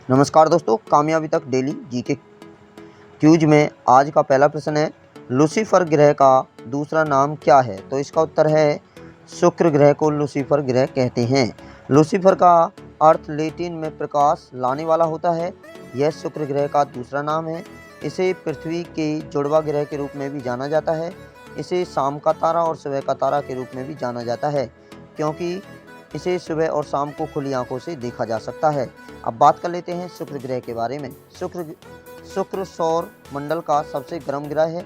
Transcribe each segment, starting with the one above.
नमस्कार दोस्तों, कामयाबी तक डेली जीके क्यूज में आज का पहला प्रश्न है, लूसीफर ग्रह का दूसरा नाम क्या है? तो इसका उत्तर है शुक्र ग्रह को लूसीफर ग्रह कहते हैं। लूसीफर का अर्थ लैटिन में प्रकाश लाने वाला होता है। यह शुक्र ग्रह का दूसरा नाम है। इसे पृथ्वी के जुड़वा ग्रह के रूप में भी जाना जाता है। इसे शाम का तारा और सुबह का तारा के रूप में भी जाना जाता है, क्योंकि इसे सुबह और शाम को खुली आंखों से देखा जा सकता है। अब बात कर लेते हैं शुक्र ग्रह के बारे में। शुक्र सौर मंडल का सबसे गर्म ग्रह है।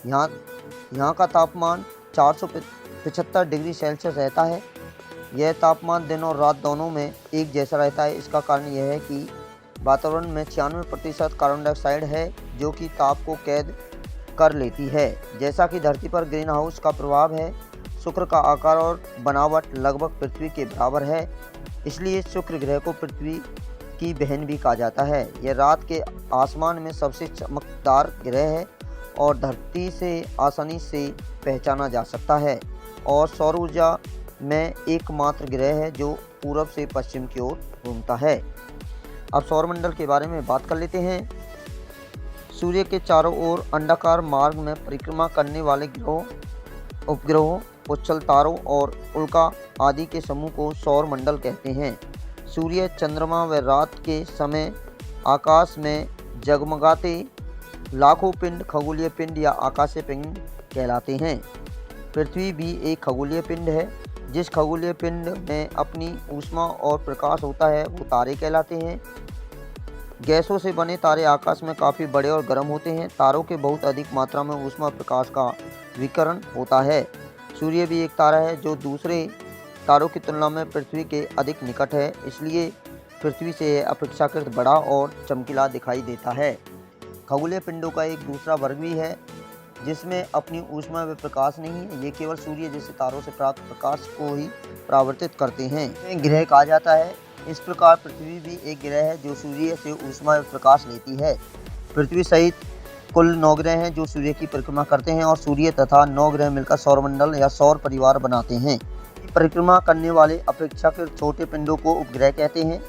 यहाँ का तापमान 475 डिग्री सेल्सियस रहता है। यह तापमान दिन और रात दोनों में एक जैसा रहता है। इसका कारण यह है कि वातावरण में 96% कार्बन डाइऑक्साइड है, जो कि ताप को कैद कर लेती है। जैसा कि धरती पर ग्रीन हाउस का प्रभाव है, शुक्र का आकार और बनावट लगभग पृथ्वी के बराबर है। इसलिए शुक्र ग्रह को पृथ्वी की बहन भी कहा जाता है। यह रात के आसमान में सबसे चमकदार ग्रह है और धरती से आसानी से पहचाना जा सकता है, और सौर ऊर्जा में एकमात्र ग्रह है जो पूरब से पश्चिम की ओर घूमता है। अब सौरमंडल के बारे में बात कर लेते हैं। सूर्य के चारों ओर अंडाकार मार्ग में परिक्रमा करने वाले ग्रहों, उपग्रहों, उच्छल तारों और उल्का आदि के समूह को सौर मंडल कहते हैं। सूर्य, चंद्रमा व रात के समय आकाश में जगमगाते लाखों पिंड खगोलीय पिंड या आकाशीय पिंड कहलाते हैं। पृथ्वी भी एक खगोलीय पिंड है। जिस खगोलीय पिंड में अपनी ऊष्मा और प्रकाश होता है वो तारे कहलाते हैं। गैसों से बने तारे आकाश में काफ़ी बड़े और गर्म होते हैं। तारों के बहुत अधिक मात्रा में ऊष्मा प्रकाश का विकिरण होता है। सूर्य भी एक तारा है जो दूसरे तारों की तुलना में पृथ्वी के अधिक निकट है, इसलिए पृथ्वी से अपेक्षाकृत बड़ा और चमकीला दिखाई देता है। खगोलीय पिंडों का एक दूसरा वर्ग भी है जिसमें अपनी ऊष्मा व प्रकाश नहीं है। ये केवल सूर्य जैसे तारों से प्राप्त प्रकाश को ही परावर्तित करते हैं। ग्रह कहा जाता है। इस प्रकार पृथ्वी भी एक ग्रह है जो सूर्य से ऊष्मा व प्रकाश लेती है। पृथ्वी सहित कुल 9 ग्रह हैं जो सूर्य की परिक्रमा करते हैं, और सूर्य तथा 9 ग्रह मिलकर सौरमंडल या सौर परिवार बनाते हैं। परिक्रमा करने वाले अपेक्षाकृत छोटे पिंडों को उपग्रह कहते हैं,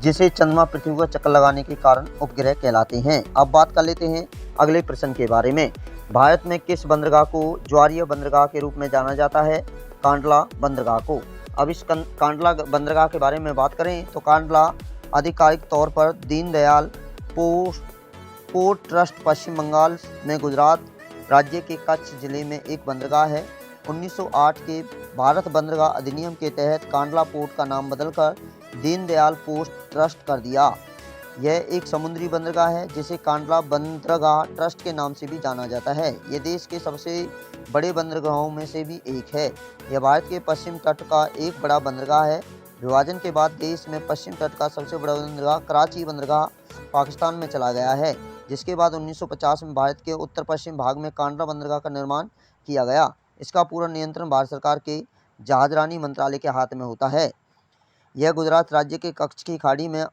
जिसे चंद्रमा पृथ्वी का चक्कर लगाने के कारण उपग्रह कहलाते हैं। अब बात कर लेते हैं अगले प्रश्न के बारे में। भारत में किस बंदरगाह को ज्वारीय बंदरगाह के रूप में जाना जाता है? कांडला बंदरगाह को। अब इस कांडला बंदरगाह के बारे में बात करें तो कांडला आधिकारिक तौर पर दीनदयाल पोर्ट ट्रस्ट पश्चिम बंगाल में गुजरात राज्य के कच्छ जिले में एक बंदरगाह है। 1908 के भारत बंदरगाह अधिनियम के तहत कांडला पोर्ट का नाम बदलकर दीनदयाल पोर्ट ट्रस्ट कर दिया। यह एक समुद्री बंदरगाह है जिसे कांडला बंदरगाह ट्रस्ट के नाम से भी जाना जाता है। यह देश के सबसे बड़े बंदरगाहों में से भी एक है। यह भारत के पश्चिम तट का एक बड़ा बंदरगाह है। विभाजन के बाद देश में पश्चिम तट का सबसे बड़ा बंदरगाह कराची बंदरगाह पाकिस्तान में चला गया है, जिसके बाद 1950 में भारत के उत्तर पश्चिम भाग में कांडला बंदरगाह का निर्माण किया गया। इसका पूरा नियंत्रण भारत सरकार के जहाजरानी मंत्रालय के हाथ में होता है। यह गुजरात राज्य के कच्छ की खाड़ी में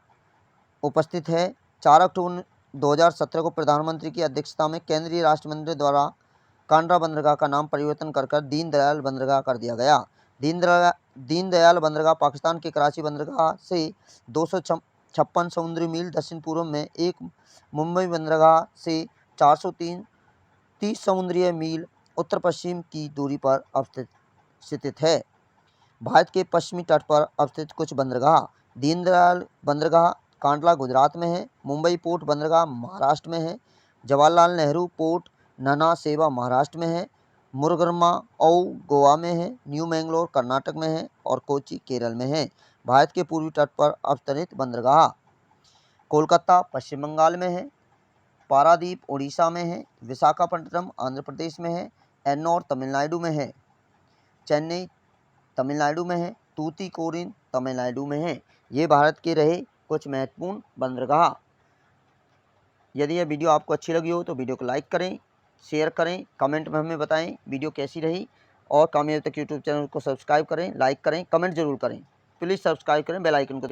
उपस्थित है। 4 अक्टूबर 2017 को प्रधानमंत्री की अध्यक्षता में केंद्रीय राष्ट्र मंत्री द्वारा कांडला बंदरगाह का नाम परिवर्तन कर दीनदयाल बंदरगाह कर दिया गया। दीनदयाल बंदरगाह पाकिस्तान के कराची बंदरगाह से 256 समुद्री मील दक्षिण पूर्व में, एक मुंबई बंदरगाह से 430 समुद्री मील उत्तर पश्चिम की दूरी पर स्थित है। भारत के पश्चिमी तट पर अवस्थित कुछ बंदरगाह: दीनदयाल बंदरगाह कांडला गुजरात में है। मुंबई पोर्ट बंदरगाह महाराष्ट्र में है। जवाहरलाल नेहरू पोर्ट नन्हा सेवा महाराष्ट्र में है। मुरगरमा गोवा में है। न्यू मैंगलोर कर्नाटक में है और कोची केरल में है। भारत के पूर्वी तट पर अवस्थित बंदरगाह: कोलकाता पश्चिम बंगाल में है। पारादीप उड़ीसा में है। विशाखापट्टनम आंध्र प्रदेश में है। एन्नौर तमिलनाडु में है। चेन्नई तमिलनाडु में है। तूतीकोरिन तमिलनाडु में है। ये भारत के रहे कुछ महत्वपूर्ण बंदरगाह। यदि यह वीडियो आपको अच्छी लगी हो तो वीडियो को लाइक करें, शेयर करें, कमेंट में हमें बताएं वीडियो कैसी रही, और कामयाबी तक यूट्यूब चैनल को सब्सक्राइब करें, लाइक करें, कमेंट जरूर करें। प्लीज़ सब्सक्राइब करें, बेल आइकन को